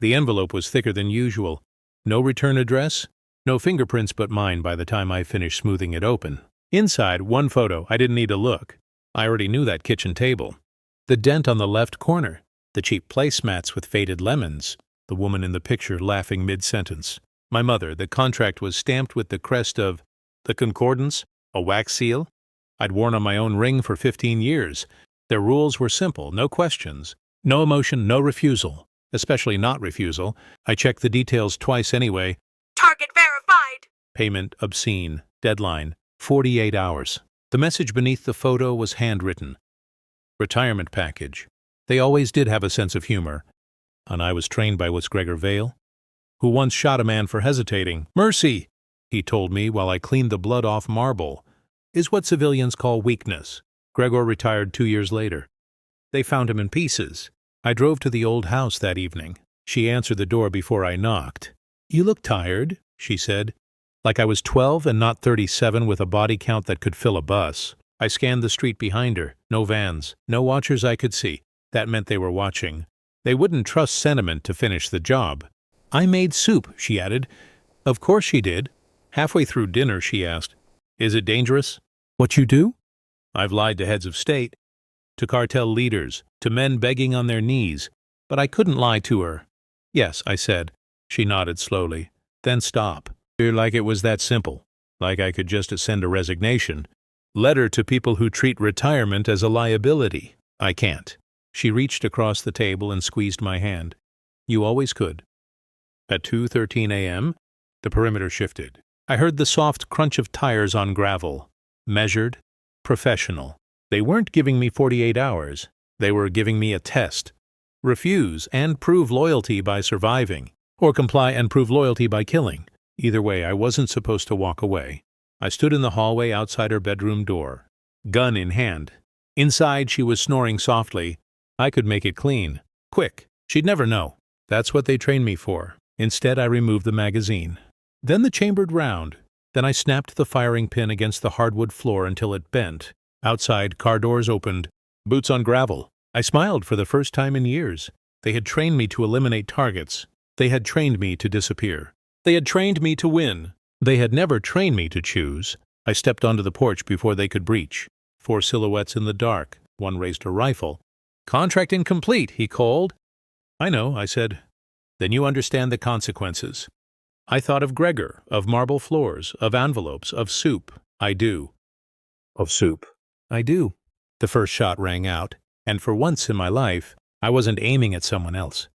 The envelope was thicker than usual. No return address, no fingerprints but mine by the time I finished smoothing it open. Inside, one photo. I didn't need to look. I already knew that kitchen table. The dent on the left corner, the cheap placemats with faded lemons, the woman in the picture laughing mid-sentence. My mother. The contract was stamped with the crest of the Concordance, a wax seal. I'd worn on my own ring for 15 years. Their rules were simple, no questions. No emotion, no refusal. Especially not refusal. I checked the details twice anyway. Target verified. Payment obscene. Deadline 48 hours. The message beneath the photo was handwritten. Retirement package. They always did have a sense of humor. And I was trained by what's Gregor Vale, who once shot a man for hesitating. Mercy, he told me while I cleaned the blood off marble, is what civilians call weakness. Gregor retired 2 years later. They found him in pieces. I drove to the old house that evening. She answered the door before I knocked. You look tired, she said, like I was 12 and not 37 with a body count that could fill a bus. I scanned the street behind her. No vans, no watchers I could see. That meant they were watching. They wouldn't trust sentiment to finish the job. I made soup, she added. Of course she did. Halfway through dinner, she asked, Is it dangerous? What you do? I've lied to heads of state, to cartel leaders, to men begging on their knees, but I couldn't lie to her. Yes, I said. She nodded slowly. Then stop. Like it was that simple. Like I could just send a resignation. Letter to people who treat retirement as a liability. I can't. She reached across the table and squeezed my hand. You always could. At 2:13 a.m., the perimeter shifted. I heard the soft crunch of tires on gravel. Measured, professional. They weren't giving me 48 hours. They were giving me a test. Refuse and prove loyalty by surviving, or comply and prove loyalty by killing. Either way, I wasn't supposed to walk away. I stood in the hallway outside her bedroom door, gun in hand. Inside, she was snoring softly. I could make it clean. Quick. She'd never know. That's what they trained me for. Instead, I removed the magazine. Then the chambered round. Then I snapped the firing pin against the hardwood floor until it bent. Outside, car doors opened. Boots on gravel. I smiled for the first time in years. They had trained me to eliminate targets. They had trained me to disappear. They had trained me to win. They had never trained me to choose. I stepped onto the porch before they could breach. 4 silhouettes in the dark. One raised a rifle. Contract incomplete, he called. I know, I said. Then you understand the consequences. I thought of Gregor, of marble floors, of envelopes, of soup. I do. Of soup. I do. The first shot rang out, and for once in my life, I wasn't aiming at someone else.